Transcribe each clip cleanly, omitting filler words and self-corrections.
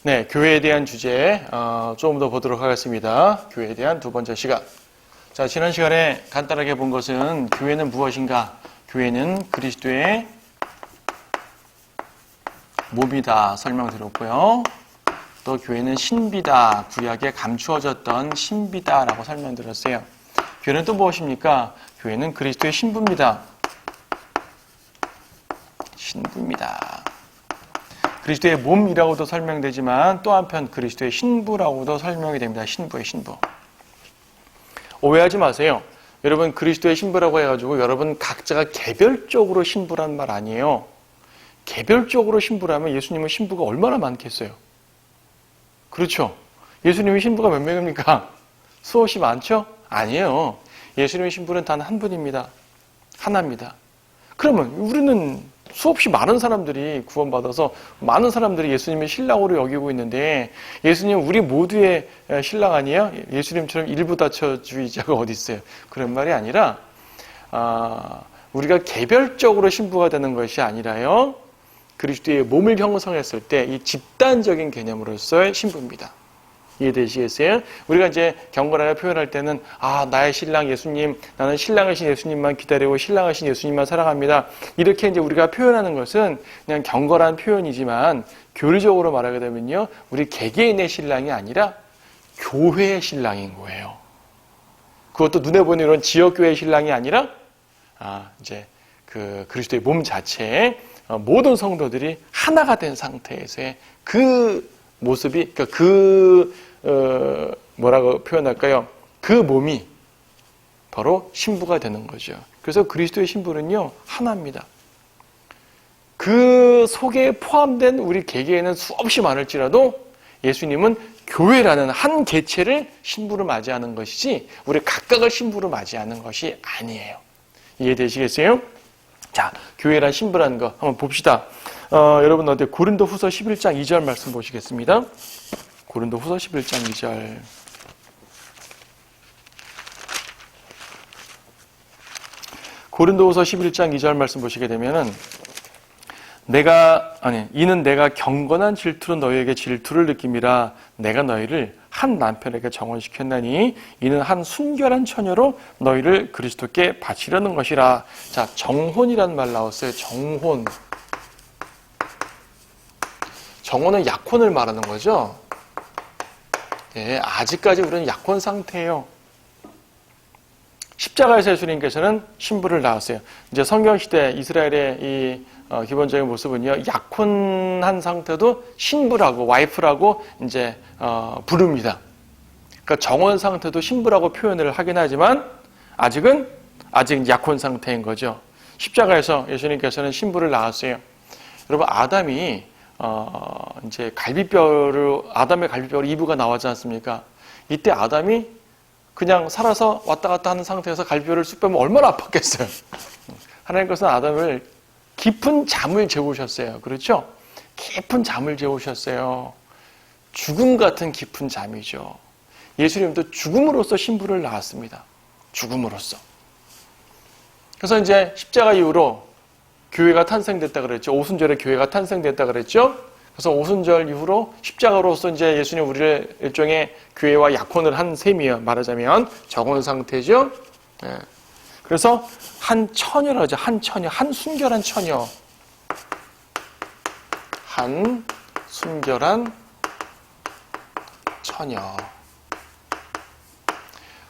네, 교회에 대한 주제 조금 더 보도록 하겠습니다. 교회에 대한 두 번째 시간. 자, 지난 시간에 간단하게 본 것은 교회는 무엇인가? 교회는 그리스도의 몸이다 설명드렸고요. 또 교회는 신비다, 구약에 감추어졌던 신비다라고 설명드렸어요. 교회는 또 무엇입니까? 교회는 그리스도의 신부입니다. 신부입니다. 그리스도의 몸이라고도 설명되지만 또 한편 그리스도의 신부라고도 설명이 됩니다. 신부의 신부. 오해하지 마세요. 여러분 그리스도의 신부라고 해가지고 여러분 각자가 개별적으로 신부란 말 아니에요. 개별적으로 신부라면 예수님은 신부가 얼마나 많겠어요? 그렇죠? 예수님의 신부가 몇 명입니까? 수없이 많죠? 아니에요. 예수님의 신부는 단 한 분입니다. 하나입니다. 그러면 우리는 수없이 많은 사람들이 구원받아서 많은 사람들이 예수님의 신랑으로 여기고 있는데 예수님 우리 모두의 신랑 아니에요? 예수님처럼 일부다처주의자가 어디 있어요? 그런 말이 아니라 우리가 개별적으로 신부가 되는 것이 아니라요. 그리스도의 몸을 형성했을 때 이 집단적인 개념으로서의 신부입니다. 이해되시겠어요? 우리가 이제 경건하게 표현할 때는 나의 신랑 예수님, 나는 신랑이신 예수님만 기다리고 신랑이신 예수님만 사랑합니다. 이렇게 이제 우리가 표현하는 것은 그냥 경건한 표현이지만 교리적으로 말하게 되면요, 우리 개개인의 신랑이 아니라 교회의 신랑인 거예요. 그것도 눈에 보이는 이런 지역교회의 신랑이 아니라 이제 그 그리스도의 몸 자체에 모든 성도들이 하나가 된 상태에서의 그 모습이, 그러니까 뭐라고 표현할까요? 그 몸이 바로 신부가 되는 거죠. 그래서 그리스도의 신부는요, 하나입니다. 그 속에 포함된 우리 개개인은 수없이 많을지라도 예수님은 교회라는 한 개체를 신부로 맞이하는 것이지 우리 각각을 신부로 맞이하는 것이 아니에요. 이해되시겠어요? 자, 교회란 신부라는 거 한번 봅시다. 여러분 어때? 고린도후서 11장 2절 말씀 보시겠습니다. 고린도후서 11장 2절. 고린도후서 11장 2절 말씀 보시게 되면은 이는 내가 경건한 질투로 너희에게 질투를 느낌이라 내가 너희를 한 남편에게 정혼시켰나니 이는 한 순결한 처녀로 너희를 그리스도께 바치려는 것이라. 자, 정혼이라는 말 나왔어요. 정혼. 정혼은 약혼을 말하는 거죠. 예, 아직까지 우리는 약혼 상태예요. 십자가에서 예수님께서는 신부를 낳았어요. 이제 성경시대 이스라엘의 이 기본적인 모습은요, 약혼한 상태도 신부라고, 와이프라고 이제 부릅니다. 그러니까 정혼 상태도 신부라고 표현을 하긴 하지만 아직 약혼 상태인 거죠. 십자가에서 예수님께서는 신부를 낳았어요. 여러분 아담이 이제 아담의 갈비뼈로 이브가 나왔지 않습니까? 이때 아담이 그냥 살아서 왔다 갔다 하는 상태에서 갈비뼈를 쑥 빼면 얼마나 아팠겠어요. 하나님께서는 아담을 깊은 잠을 재우셨어요. 그렇죠? 깊은 잠을 재우셨어요. 죽음 같은 깊은 잠이죠. 예수님도 죽음으로써 신부를 낳았습니다. 죽음으로써. 그래서 이제 십자가 이후로 교회가 탄생됐다 그랬죠. 오순절에 교회가 탄생됐다 그랬죠. 그래서 오순절 이후로 십자가로서 이제 예수님 우리를 일종의 교회와 약혼을 한 셈이에요. 말하자면 정혼 상태죠. 네. 그래서 한 처녀라고 하죠. 한 처녀, 한 순결한 처녀. 한 순결한 처녀.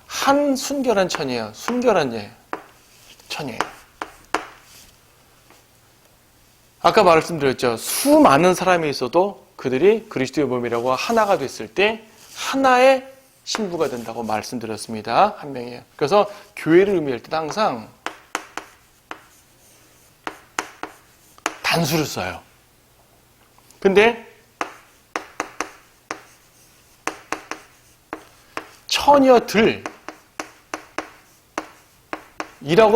한 순결한 처녀예요. 순결한 처녀예요. 아까 말씀드렸죠. 수많은 사람이 있어도 그들이 그리스도의 몸이라고 하나가 됐을 때 하나의 신부가 된다고 말씀드렸습니다. 한 명이에요. 그래서 교회를 의미할 때 항상 단수를 써요. 근데 처녀들이라고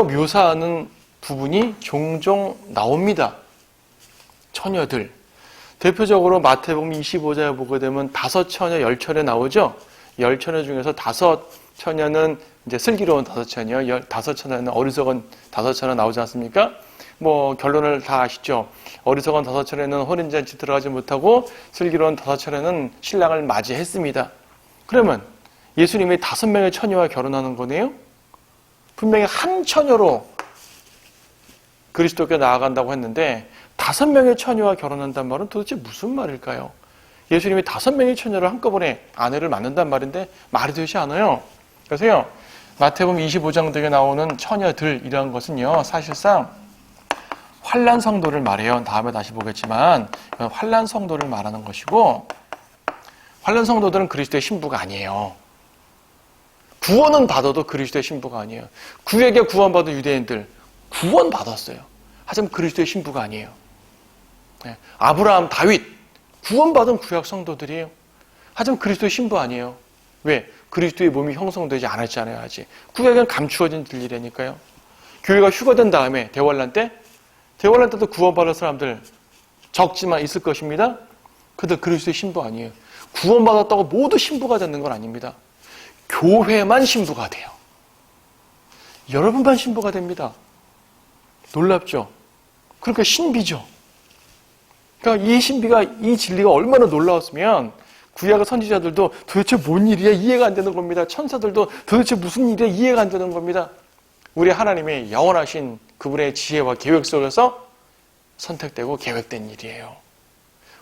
묘사하는 부분이 종종 나옵니다. 처녀들. 대표적으로 마태복음 25장에 보게 되면 5처녀, 10처녀 나오죠? 10처녀 중에서 5처녀는 이제 슬기로운 5처녀, 5처녀는 어리석은 5처녀 나오지 않습니까? 결론을 다 아시죠? 어리석은 5차례는 혼인잔치 들어가지 못하고 슬기로운 5차례는 신랑을 맞이했습니다. 그러면 예수님이 5명의 처녀와 결혼하는 거네요? 분명히 한 처녀로 그리스도께 나아간다고 했는데 5명의 처녀와 결혼한단 말은 도대체 무슨 말일까요? 예수님이 5명의 처녀를 한꺼번에 아내를 만난단 말인데 말이 되지 않아요. 그래서요, 마태복음 25장 등에 나오는 처녀들이라는 것은요, 사실상 환란 성도를 말해요. 다음에 다시 보겠지만 환란 성도를 말하는 것이고, 환란 성도들은 그리스도의 신부가 아니에요. 구원은 받아도 그리스도의 신부가 아니에요. 구약에 구원받은 유대인들 구원받았어요. 하지만 그리스도의 신부가 아니에요. 아브라함, 다윗 구원받은 구약 성도들이에요. 하지만 그리스도의 신부 아니에요. 왜? 그리스도의 몸이 형성되지 않았잖아요. 아직. 구약에는 감추어진 진리라니까요. 교회가 휴거된 다음에 대환란 때도 구원받을 사람들 적지만 있을 것입니다. 그들 그리스도의 신부 아니에요. 구원받았다고 모두 신부가 되는 건 아닙니다. 교회만 신부가 돼요. 여러분만 신부가 됩니다. 놀랍죠? 그러니까 신비죠. 그러니까 이 신비가, 이 진리가 얼마나 놀라웠으면 구약의 선지자들도 도대체 뭔 일이야 이해가 안 되는 겁니다. 천사들도 도대체 무슨 일이야 이해가 안 되는 겁니다. 우리 하나님의 영원하신 그분의 지혜와 계획 속에서 선택되고 계획된 일이에요.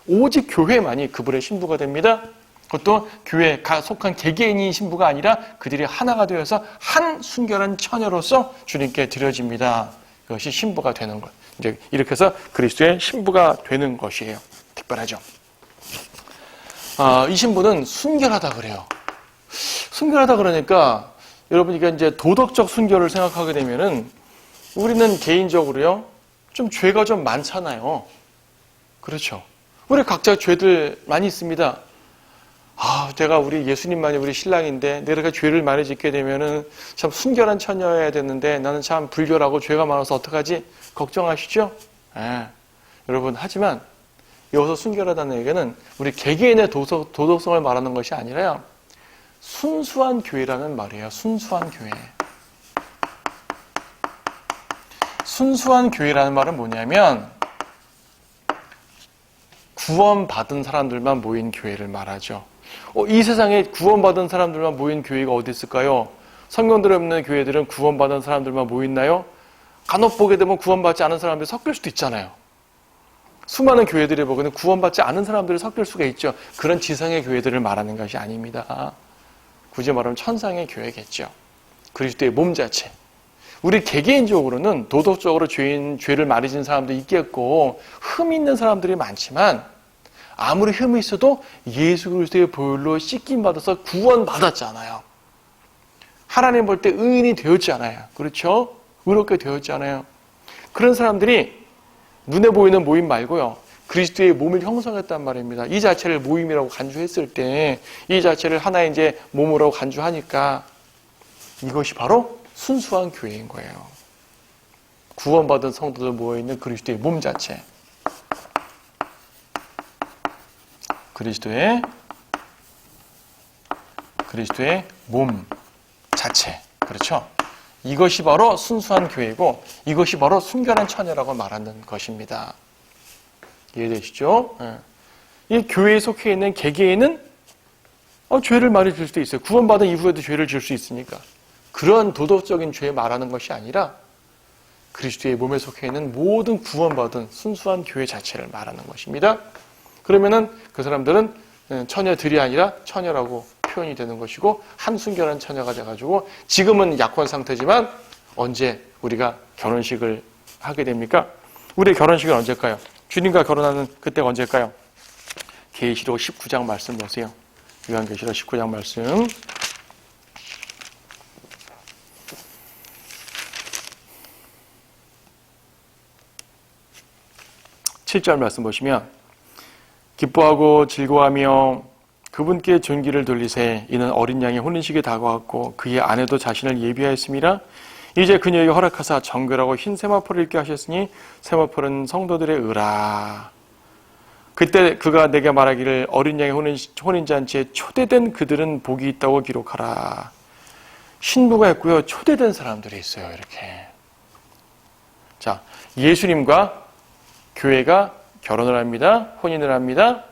오직 교회만이 그분의 신부가 됩니다. 그것도 교회에 속한 개개인이 신부가 아니라 그들이 하나가 되어서 한 순결한 처녀로서 주님께 드려집니다. 그것이 신부가 되는 것. 이제 이렇게 해서 그리스도의 신부가 되는 것이에요. 특별하죠. 이 신부는 순결하다 그래요. 순결하다 그러니까 여러분 이게 이제 도덕적 순결을 생각하게 되면은 우리는 개인적으로요 좀 죄가 좀 많잖아요. 그렇죠. 우리 각자 죄들 많이 있습니다. 내가 우리 예수님만이 우리 신랑인데 내가 죄를 많이 짓게 되면은 참 순결한 처녀여야 되는데 나는 참 불결하고 죄가 많아서 어떡하지? 걱정하시죠? 여러분, 하지만 여기서 순결하다는 얘기는 우리 개개인의 도덕성을 말하는 것이 아니라요. 순수한 교회라는 말이에요. 순수한 교회. 순수한 교회라는 말은 뭐냐면 구원받은 사람들만 모인 교회를 말하죠. 이 세상에 구원받은 사람들만 모인 교회가 어디 있을까요? 성경들에 없는 교회들은 구원받은 사람들만 모이나요? 간혹 보게 되면 구원받지 않은 사람들이 섞일 수도 있잖아요. 수많은 교회들이 보고는 구원받지 않은 사람들이 섞일 수가 있죠. 그런 지상의 교회들을 말하는 것이 아닙니다. 굳이 말하면 천상의 교회겠죠. 그리스도의 몸 자체. 우리 개개인적으로는 도덕적으로 죄를 많이 진 사람도 있겠고 흠이 있는 사람들이 많지만 아무리 흠이 있어도 예수 그리스도의 보혈로 씻김 받아서 구원받았잖아요. 하나님 볼 때 의인이 되었잖아요. 그렇죠? 의롭게 되었잖아요. 그런 사람들이 눈에 보이는 모임 말고요. 그리스도의 몸을 형성했단 말입니다. 이 자체를 모임이라고 간주했을 때 이 자체를 하나의 이제 몸으로 간주하니까 이것이 바로 순수한 교회인 거예요. 구원받은 성도들 모여있는 그리스도의 몸 자체. 그리스도의 몸 자체. 그렇죠? 이것이 바로 순수한 교회고 이것이 바로 순결한 처녀라고 말하는 것입니다. 이해되시죠? 이 교회에 속해 있는 개개인은 죄를 많이 질 수도 있어요. 구원받은 이후에도 죄를 질 수 있으니까. 그런 도덕적인 죄 말하는 것이 아니라 그리스도의 몸에 속해 있는 모든 구원받은 순수한 교회 자체를 말하는 것입니다. 그러면은 그 사람들은 처녀들이 아니라 처녀라고 표현이 되는 것이고 한 순결한 처녀가 돼가지고 지금은 약혼 상태지만 언제 우리가 결혼식을 하게 됩니까? 우리의 결혼식은 언제일까요? 주님과 결혼하는 그때가 언제일까요? 계시록 19장 말씀 보세요. 요한계시록 19장 말씀. 7절 말씀 보시면 기뻐하고 즐거워하며 그분께 존귀를 돌리세. 이는 어린 양의 혼인식이 다가왔고 그의 아내도 자신을 예비하였습니다. 이제 그녀에게 허락하사 정결하고 흰 세마포를 입게 하셨으니 세마포는 성도들의 의라. 그때 그가 내게 말하기를 어린 양의 혼인잔치에 초대된 그들은 복이 있다고 기록하라. 신부가 있고요. 초대된 사람들이 있어요. 이렇게. 자, 예수님과 교회가 결혼을 합니다. 혼인을 합니다.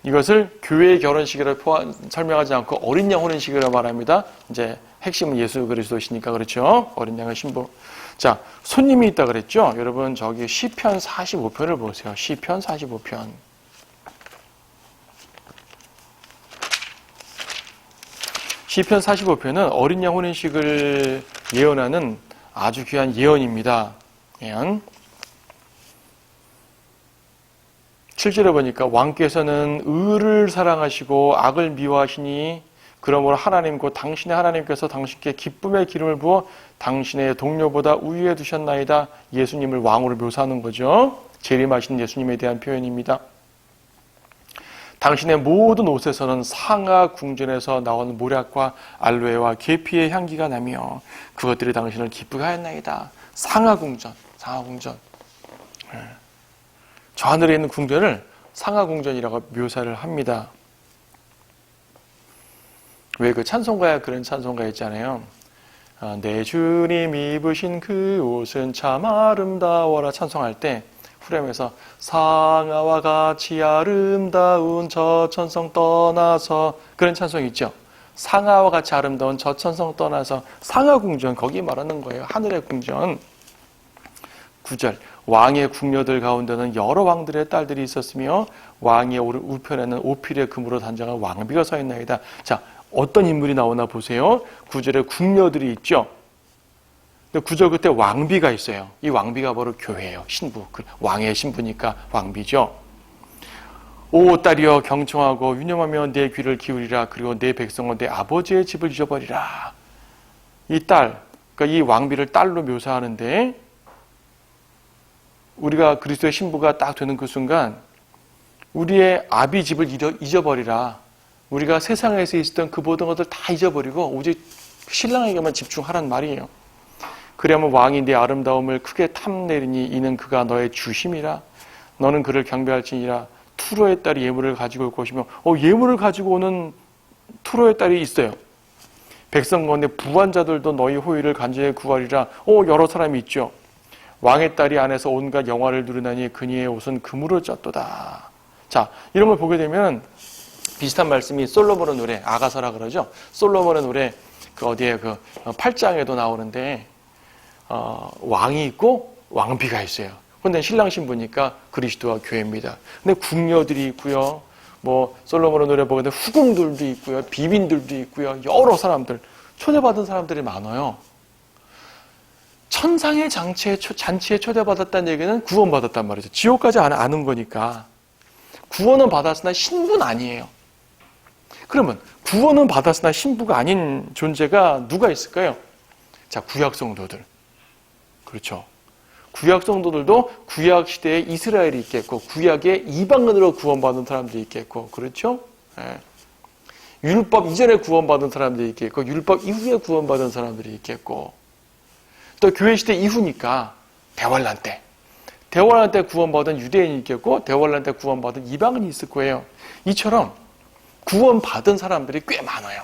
이것을 교회의 결혼식이라고 설명하지 않고 어린 양 혼인식이라고 말합니다. 이제 핵심은 예수 그리스도시니까 그렇죠. 어린 양의 신부. 자, 손님이 있다 그랬죠. 여러분 저기 시편 45편을 보세요. 시편 45편. 시편 45편은 어린 양 혼인식을 예언하는 아주 귀한 예언입니다. 예언. 7절에 보니까 왕께서는 의를 사랑하시고 악을 미워하시니 그러므로 하나님 곧 당신의 하나님께서 당신께 기쁨의 기름을 부어 당신의 동료보다 우위에 두셨나이다. 예수님을 왕으로 묘사하는 거죠. 재림하신 예수님에 대한 표현입니다. 당신의 모든 옷에서는 상하 궁전에서 나온 모략과 알로에와 계피의 향기가 나며 그것들이 당신을 기쁘게 하였나이다. 상하 궁전, 상하 궁전. 저 하늘에 있는 궁전을 상하 궁전이라고 묘사를 합니다. 왜 그 찬송가에 그런 찬송가 있잖아요. 내 주님 입으신 그 옷은 참 아름다워라 찬송할 때 후렴에서 상하와 같이 아름다운 저 천성 떠나서 그런 찬송이 있죠. 상하와 같이 아름다운 저 천성 떠나서 상하 궁전 거기 말하는 거예요. 하늘의 궁전. 9절 왕의 궁녀들 가운데는 여러 왕들의 딸들이 있었으며 왕의 우편에는 오필의 금으로 단장한 왕비가 서 있나이다. 자, 어떤 인물이 나오나 보세요. 9절에 궁녀들이 있죠. 근데 9절 그때 왕비가 있어요. 이 왕비가 바로 교회예요. 신부. 왕의 신부니까 왕비죠. 오 딸이여 경청하고 유념하며 내 귀를 기울이라. 그리고 내 백성은 내 아버지의 집을 잊어버리라. 이 딸, 그러니까 이 왕비를 딸로 묘사하는데 우리가 그리스도의 신부가 딱 되는 그 순간 우리의 아비 집을 잊어버리라. 우리가 세상에서 있었던 그 모든 것들 다 잊어버리고 오직 신랑에게만 집중하란 말이에요. 그리하면 왕이 네 아름다움을 크게 탐내리니 이는 그가 너의 주심이라. 너는 그를 경배할지니라. 투로의 딸이 예물을 가지고 올 것이며 예물을 가지고 오는 투로의 딸이 있어요. 백성 가운데 부한 자들도 너희 호의를 간절히 구하리라. 여러 사람이 있죠. 왕의 딸이 안에서 온갖 영화를 누리나니 그니의 옷은 금으로 쪘도다. 자, 이런 걸 보게 되면 비슷한 말씀이 솔로몬의 노래, 아가서라 그러죠. 솔로몬의 노래 그 어디에 그 8장에도 나오는데 왕이 있고 왕비가 있어요. 근데 신랑 신부니까 그리스도와 교회입니다. 근데 궁녀들이 있고요. 뭐 솔로몬의 노래 보게 되면 후궁들도 있고요. 비빈들도 있고요. 여러 사람들, 초대받은 사람들이 많아요. 천상의 잔치에 초대받았다는 얘기는 구원받았단 말이죠. 지옥까지 안 온 거니까. 구원은 받았으나 신부는 아니에요. 그러면 구원은 받았으나 신부가 아닌 존재가 누가 있을까요? 자, 구약 성도들. 그렇죠. 구약 성도들도 구약 시대에 이스라엘이 있겠고 구약의 이방인으로 구원받은 사람들이 있겠고 그렇죠? 예. 율법 이전에 구원받은 사람들이 있겠고 율법 이후에 구원받은 사람들이 있겠고 또 교회 시대 이후니까 대환란 때 구원받은 유대인이 있겠고 대환란 때 구원받은 이방인이 있을 거예요. 이처럼 구원받은 사람들이 꽤 많아요.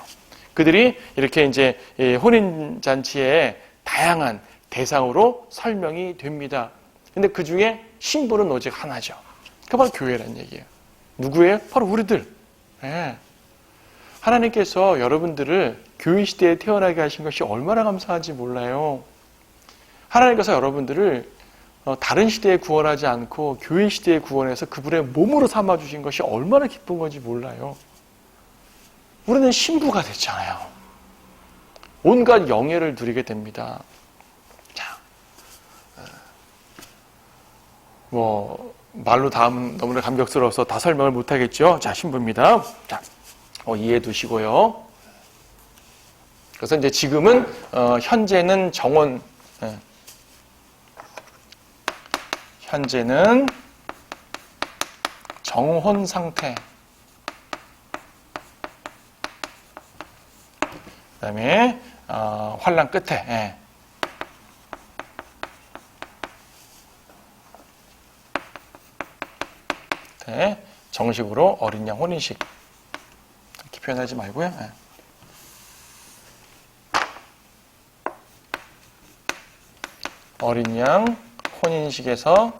그들이 이렇게 이제 혼인잔치에 다양한 대상으로 설명이 됩니다. 근데 그 중에 신부는 오직 하나죠. 그게 바로 교회라는 얘기예요. 누구예요? 바로 우리들. 네. 하나님께서 여러분들을 교회 시대에 태어나게 하신 것이 얼마나 감사한지 몰라요. 하나님께서 여러분들을 다른 시대에 구원하지 않고 교회 시대에 구원해서 그분의 몸으로 삼아주신 것이 얼마나 기쁜 건지 몰라요. 우리는 신부가 됐잖아요. 온갖 영예를 누리게 됩니다. 자, 말로 다음은 너무나 감격스러워서 다 설명을 못하겠죠. 자, 신부입니다. 자, 이해해 두시고요. 그래서 이제 지금은, 현재는 정혼, 현재는 정혼 상태. 그 다음에, 환란 끝에, 정식으로 어린 양 혼인식. 이렇게 표현하지 말고요. 어린 양 혼인식에서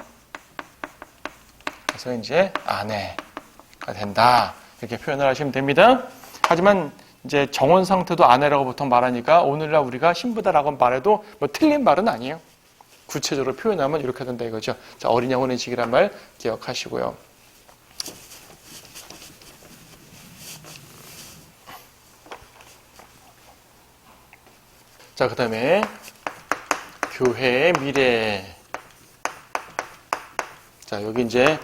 그래서 이제 아내가 된다. 이렇게 표현을 하시면 됩니다. 하지만 이제 정혼 상태도 아내라고 보통 말하니까 오늘날 우리가 신부다라고 말해도 뭐 틀린 말은 아니에요. 구체적으로 표현하면 이렇게 된다 이거죠. 자, 어린 양 혼인식이란 말 기억하시고요. 자, 그 다음에 교회의 미래. 자, 여기 이제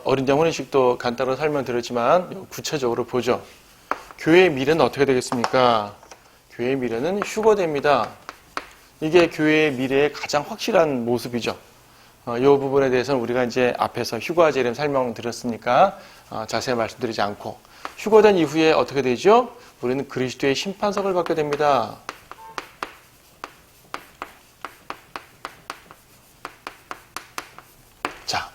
어린 양 혼인식도 간단하게 설명드렸지만 구체적으로 보죠. 교회의 미래는 어떻게 되겠습니까? 교회의 미래는 휴거됩니다. 이게 교회의 미래의 가장 확실한 모습이죠. 이 부분에 대해서는 우리가 이제 앞에서 휴거와 재림 설명드렸으니까 자세히 말씀드리지 않고, 휴거된 이후에 어떻게 되죠? 우리는 그리스도의 심판석을 받게 됩니다. 자,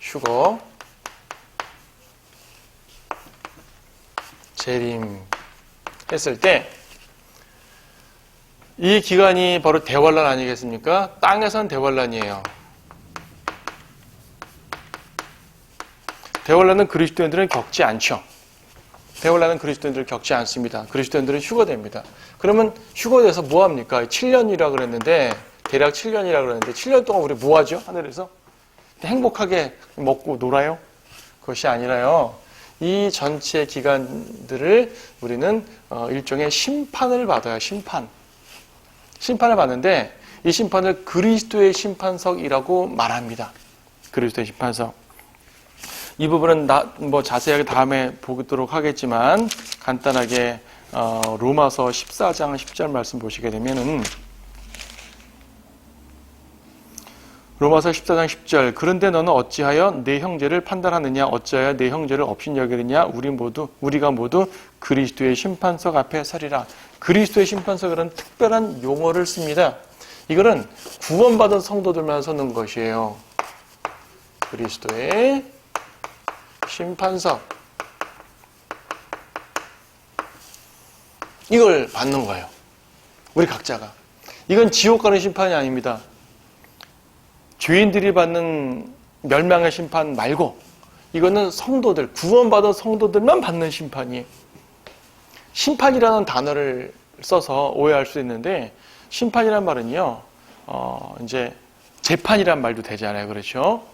휴거, 재림 했을 때 이 기간이 바로 대환란 아니겠습니까? 땅에선 대환란이에요. 대환란은 그리스도인들은 겪지 않죠. 대환란은 그리스도인들을 겪지 않습니다. 그리스도인들은 휴거됩니다. 그러면 휴거돼서 뭐합니까? 7년이라 그랬는데, 대략 7년이라 그랬는데 7년 동안 우리 뭐하죠? 하늘에서? 행복하게 먹고 놀아요? 그것이 아니라요. 이 전체 기간들을 우리는 일종의 심판을 받아요. 심판을 받는데 이 심판을 그리스도의 심판석이라고 말합니다. 그리스도의 심판석. 이 부분은 뭐 자세하게 다음에 보도록 하겠지만 간단하게 로마서 14장 10절 말씀 보시게 되면은 로마서 14장 10절 그런데 너는 어찌하여 내 형제를 판단하느냐 어찌하여 내 형제를 업신여기느냐 우리가 모두 그리스도의 심판석 앞에 서리라. 그리스도의 심판석이라는 특별한 용어를 씁니다. 이거는 구원받은 성도들만 서는 것이에요. 그리스도의 심판석. 이걸 받는 거예요. 우리 각자가. 이건 지옥 가는 심판이 아닙니다. 죄인들이 받는 멸망의 심판 말고 이거는 성도들, 구원받은 성도들만 받는 심판이에요. 심판이라는 단어를 써서 오해할 수 있는데 심판이란 말은요, 이제 재판이란 말도 되잖아요. 그렇죠?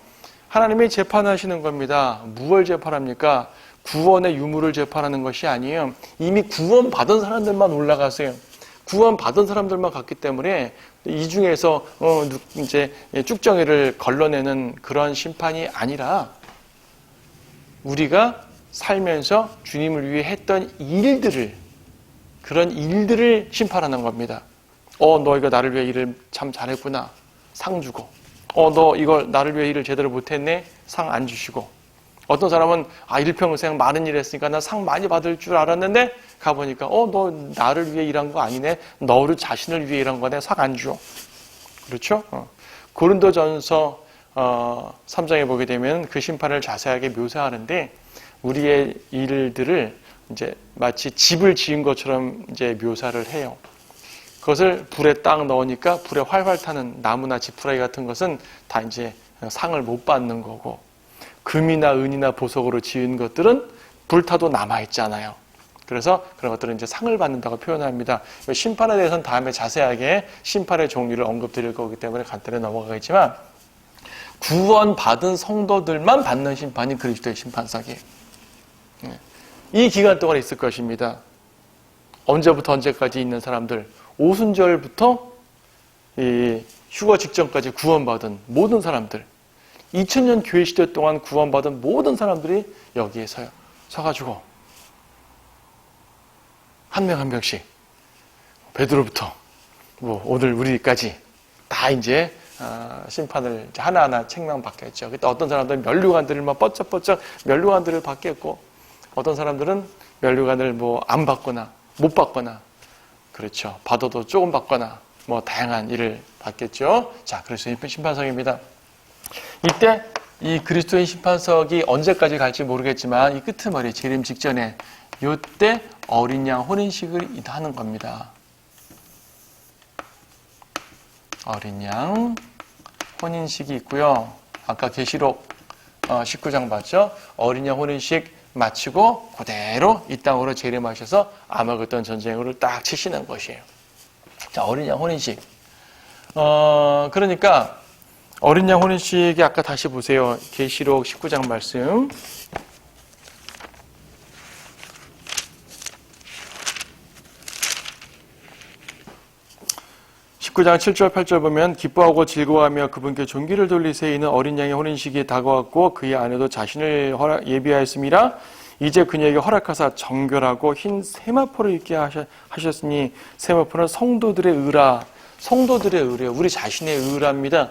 하나님이 재판하시는 겁니다. 무엇을 재판합니까? 구원의 유무를 재판하는 것이 아니에요. 이미 구원받은 사람들만 올라가세요. 구원받은 사람들만 갔기 때문에 이 중에서 이제 쭉정이를 걸러내는 그런 심판이 아니라 우리가 살면서 주님을 위해 했던 일들을, 그런 일들을 심판하는 겁니다. 너 이거 나를 위해 일을 참 잘했구나. 상 주고. 너 이거 나를 위해 일을 제대로 못했네. 상 안 주시고. 어떤 사람은 일평생 많은 일 했으니까 나 상 많이 받을 줄 알았는데 가보니까 너 나를 위해 일한 거 아니네. 너를 자신을 위해 일한 거네. 상 안 줘. 그렇죠? 고린도전서 3장에 보게 되면 그 심판을 자세하게 묘사하는데 우리의 일들을 이제 마치 집을 지은 것처럼 이제 묘사를 해요. 그것을 불에 딱 넣으니까 불에 활활 타는 나무나 지푸라기 같은 것은 다 이제 상을 못 받는 거고, 금이나 은이나 보석으로 지은 것들은 불타도 남아있잖아요. 그래서 그런 것들은 이제 상을 받는다고 표현합니다. 심판에 대해서는 다음에 자세하게 심판의 종류를 언급드릴 거기 때문에 간단히 넘어가겠지만, 구원받은 성도들만 받는 심판이 그리스도의 심판석이에요. 이 기간 동안 있을 것입니다. 언제부터 언제까지 있는 사람들, 오순절부터 이 휴거 직전까지 구원받은 모든 사람들, 2000년 교회 시대 동안 구원받은 모든 사람들이 여기에 서가지고 한 명 한 명씩 베드로부터 오늘 우리까지 다 이제 심판을 하나하나 책망받겠죠. 그때 어떤 사람들은 면류관들을 막 뻗쩍뻗쩍 면류관들을 받겠고, 어떤 사람들은 면류관을 안 받거나 못 받거나, 그렇죠. 받아도 조금 받거나 다양한 일을 받겠죠. 자, 그리스도의 심판석입니다. 이때 이 그리스도의 심판석이 언제까지 갈지 모르겠지만 이 끄트머리 재림 직전에 이때 어린 양 혼인식을 하는 겁니다. 어린 양 혼인식이 있고요. 아까 계시록 19장 봤죠? 어린 양 혼인식 마치고 그대로 이 땅으로 재림하셔서 아마겟돈 전쟁으로 딱 치시는 것이에요. 자, 어린 양 혼인식. 그러니까 어린 양 혼인식이 아까 다시 보세요. 계시록 19장 말씀. 19장 7절 8절 보면 기뻐하고 즐거워하며 그분께 존귀를 돌리세 이는 어린 양의 혼인식이 다가왔고 그의 아내도 자신을 예비하였습니다. 이제 그녀에게 허락하사 정결하고 흰 세마포를 입게 하셨으니 세마포는 성도들의 의라. 성도들의 의래요. 우리 자신의 의랍니다.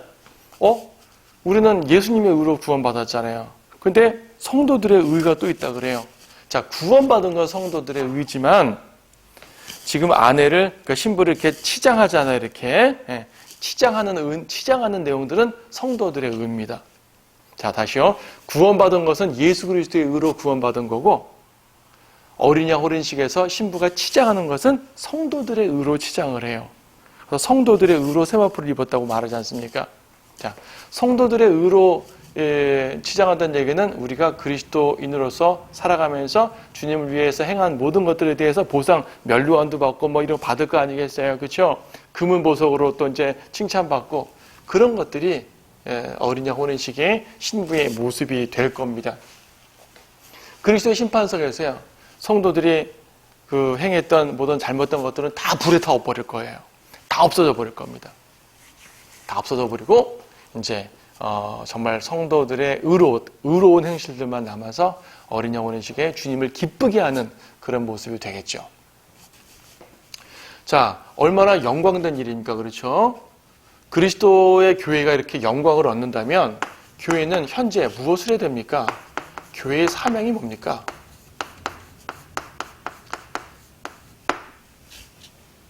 우리는 예수님의 의로 구원받았잖아요. 근데 성도들의 의가 또 있다 그래요. 자, 구원받은 건 성도들의 의지만 지금 아내를, 그러니까 신부를 이렇게 치장하잖아요. 이렇게. 치장하는 내용들은 성도들의 의입니다. 자, 다시요. 구원받은 것은 예수 그리스도의 의로 구원받은 거고, 어린 양 혼인식에서 신부가 치장하는 것은 성도들의 의로 치장을 해요. 그래서 성도들의 의로 세마포를 입었다고 말하지 않습니까? 자, 성도들의 의로 치장한다는 얘기는 우리가 그리스도인으로서 살아가면서 주님을 위해서 행한 모든 것들에 대해서 보상, 면류관도 받고 뭐 이런 거 받을 거 아니겠어요? 그렇죠? 금은 보석으로 또 이제 칭찬받고 그런 것들이 어린 양 혼인식의 신부의 모습이 될 겁니다. 그리스도의 심판석에서요, 성도들이 그 행했던 모든 잘못된 것들은 다 불에 타워 버릴 거예요. 다 없어져 버릴 겁니다. 다 없어져 버리고 이제 정말 성도들의 의로운 행실들만 남아서 어린 양 혼인식에 주님을 기쁘게 하는 그런 모습이 되겠죠. 자, 얼마나 영광된 일입니까? 그렇죠? 그리스도의 교회가 이렇게 영광을 얻는다면 교회는 현재 무엇을 해야 됩니까? 교회의 사명이 뭡니까?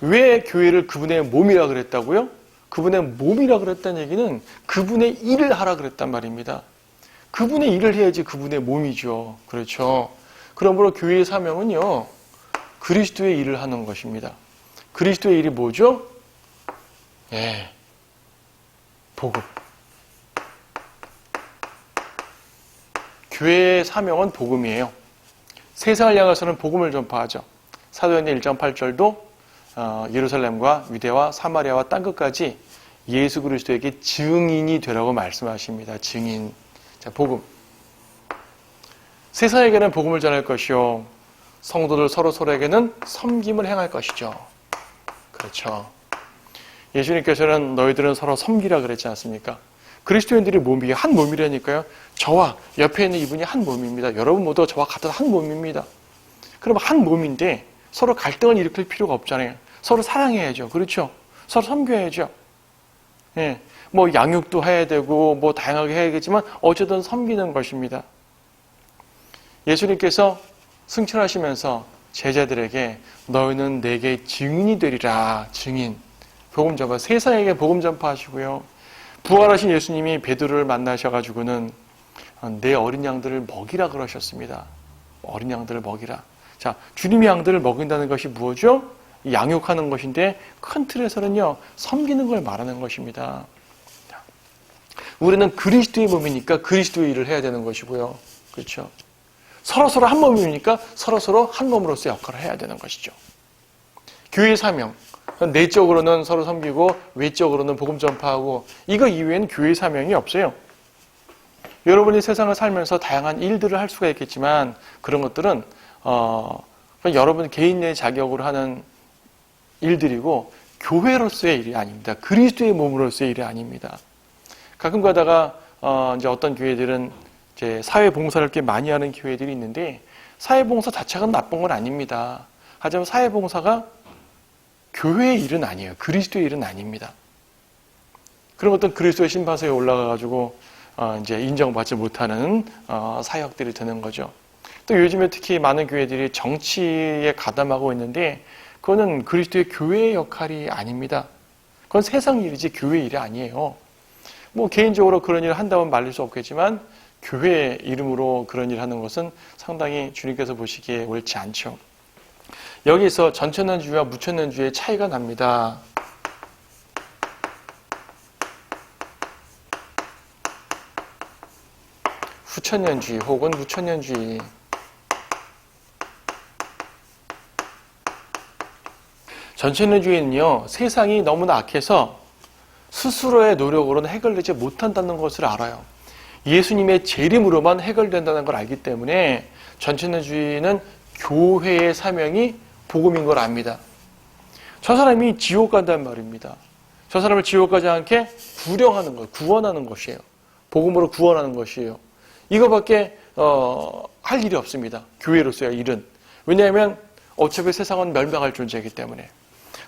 왜 교회를 그분의 몸이라 그랬다고요? 그분의 몸이라 그랬다는 얘기는 그분의 일을 하라 그랬단 말입니다. 그분의 일을 해야지 그분의 몸이죠. 그렇죠. 그러므로 교회의 사명은요, 그리스도의 일을 하는 것입니다. 그리스도의 일이 뭐죠? 복음. 교회의 사명은 복음이에요. 세상을 향해서는 복음을 전파하죠. 사도행전 1장 8절도 예루살렘과 유대와 사마리아와 땅끝까지 예수 그리스도에게 증인이 되라고 말씀하십니다. 증인. 자, 복음. 세상에게는 복음을 전할 것이요, 성도들 서로에게는 섬김을 행할 것이죠. 그렇죠. 예수님께서는 너희들은 서로 섬기라 그랬지 않습니까? 그리스도인들이 몸이 한 몸이라니까요. 저와 옆에 있는 이분이 한 몸입니다. 여러분 모두 저와 같은 한 몸입니다. 그럼 한 몸인데 서로 갈등을 일으킬 필요가 없잖아요. 서로 사랑해야죠. 그렇죠? 서로 섬겨야죠. 뭐 양육도 해야 되고 뭐 다양하게 해야겠지만 어쨌든 섬기는 것입니다. 예수님께서 승천하시면서 제자들에게 너희는 내게 증인이 되리라. 증인. 복음 전파. 세상에게 복음 전파하시고요. 부활하신 예수님이 베드로를 만나셔가지고는 내 어린 양들을 먹이라 그러셨습니다. 어린 양들을 먹이라. 자, 주님의 양들을 먹인다는 것이 무엇이죠? 양육하는 것인데 큰 틀에서는요, 섬기는 걸 말하는 것입니다. 우리는 그리스도의 몸이니까 그리스도의 일을 해야 되는 것이고요. 그렇죠? 서로서로 한 몸이니까 서로서로 한 몸으로서 역할을 해야 되는 것이죠. 교회의 사명. 내적으로는 서로 섬기고 외적으로는 복음 전파하고 이거 이외에는 교회의 사명이 없어요. 여러분이 세상을 살면서 다양한 일들을 할 수가 있겠지만 그런 것들은 여러분 개인의 자격으로 하는 일들이고 교회로서의 일이 아닙니다. 그리스도의 몸으로서의 일이 아닙니다. 가끔 가다가 이제 어떤 교회들은 이제 사회 봉사를 꽤 많이 하는 교회들이 있는데 사회 봉사 자체가 나쁜 건 아닙니다. 하지만 사회 봉사가 교회의 일은 아니에요. 그리스도의 일은 아닙니다. 그런 어떤 그리스도의 심판서에 올라가가지고 이제 인정받지 못하는 사역들이 되는 거죠. 또 요즘에 특히 많은 교회들이 정치에 가담하고 있는데 그거는 그리스도의 교회의 역할이 아닙니다. 그건 세상 일이지 교회 일이 아니에요. 뭐 개인적으로 그런 일을 한다면 말릴 수 없겠지만 교회 이름으로 그런 일을 하는 것은 상당히 주님께서 보시기에 옳지 않죠. 여기서 전천년주의와 무천년주의의 차이가 납니다. 후천년주의 혹은 무천년주의. 전천년주의는요, 세상이 너무나 악해서 스스로의 노력으로는 해결되지 못한다는 것을 알아요. 예수님의 재림으로만 해결된다는 걸 알기 때문에 전천년주의는 교회의 사명이 복음인 걸 압니다. 저 사람이 지옥 간다는 말입니다. 저 사람을 지옥 가지 않게 구령하는 것, 구원하는 것이에요. 복음으로 구원하는 것이에요. 이거밖에 할 일이 없습니다. 교회로서의 일은. 왜냐하면 어차피 세상은 멸망할 존재이기 때문에.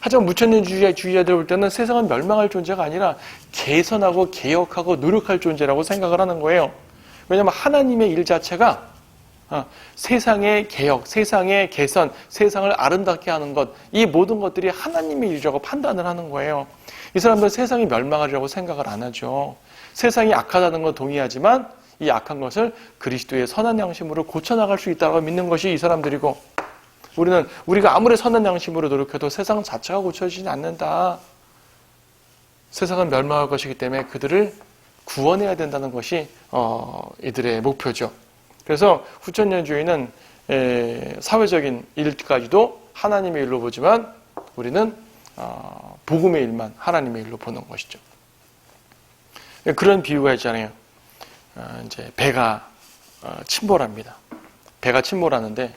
하지만 무천년주의자들 볼 때는 세상은 멸망할 존재가 아니라 개선하고 개혁하고 노력할 존재라고 생각을 하는 거예요. 왜냐하면 하나님의 일 자체가 세상의 개혁, 세상의 개선, 세상을 아름답게 하는 것, 이 모든 것들이 하나님의 일이라고 판단을 하는 거예요. 이 사람들은 세상이 멸망하리라고 생각을 안 하죠. 세상이 악하다는 건 동의하지만 이 악한 것을 그리스도의 선한 양심으로 고쳐나갈 수 있다고 믿는 것이 이 사람들이고, 우리가 아무리 선한 양심으로 노력해도 세상 자체가 고쳐지지 않는다. 세상은 멸망할 것이기 때문에 그들을 구원해야 된다는 것이 이들의 목표죠. 그래서 후천년주의는 사회적인 일까지도 하나님의 일로 보지만 우리는 복음의 일만 하나님의 일로 보는 것이죠. 그런 비유가 있잖아요. 이제 배가 침몰합니다. 배가 침몰하는데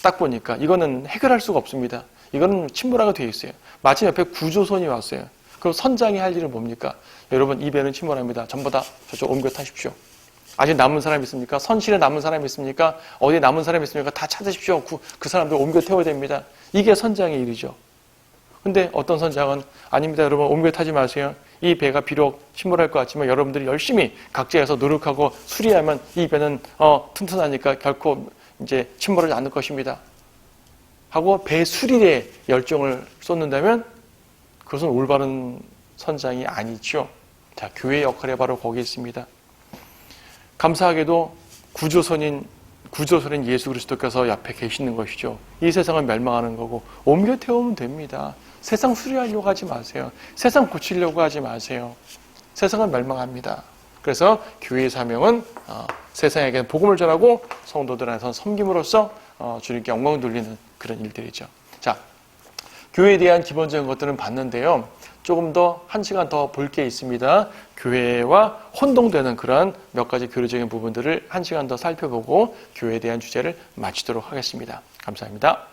딱 보니까 이거는 해결할 수가 없습니다. 이거는 침몰하게 되어 있어요. 마침 옆에 구조선이 왔어요. 그럼 선장이 할 일은 뭡니까? 여러분, 이 배는 침몰합니다. 전부 다 저쪽 옮겨 타십시오. 아직 남은 사람이 있습니까? 선실에 남은 사람이 있습니까? 어디에 남은 사람이 있습니까? 다 찾으십시오. 그 사람들 옮겨 태워야 됩니다. 이게 선장의 일이죠. 근데 어떤 선장은 아닙니다. 여러분, 옮겨 타지 마세요. 이 배가 비록 침몰할 것 같지만 여러분들이 열심히 각자에서 노력하고 수리하면 이 배는 튼튼하니까 결코 이제 침몰하지 않을 것입니다. 하고 배 수리에 열정을 쏟는다면 그것은 올바른 선장이 아니죠. 자, 교회의 역할이 바로 거기 있습니다. 감사하게도 구조선인 예수 그리스도께서 옆에 계시는 것이죠. 이 세상은 멸망하는 거고 옮겨 태우면 됩니다. 세상 수리하려고 하지 마세요. 세상 고치려고 하지 마세요. 세상은 멸망합니다. 그래서 교회의 사명은 세상에게 복음을 전하고 성도들 안에서 섬김으로써 주님께 영광 돌리는 그런 일들이죠. 자, 교회에 대한 기본적인 것들은 봤는데요. 조금 더 한 시간 더 볼 게 있습니다. 교회와 혼동되는 그런 몇 가지 교리적인 부분들을 한 시간 더 살펴보고 교회에 대한 주제를 마치도록 하겠습니다. 감사합니다.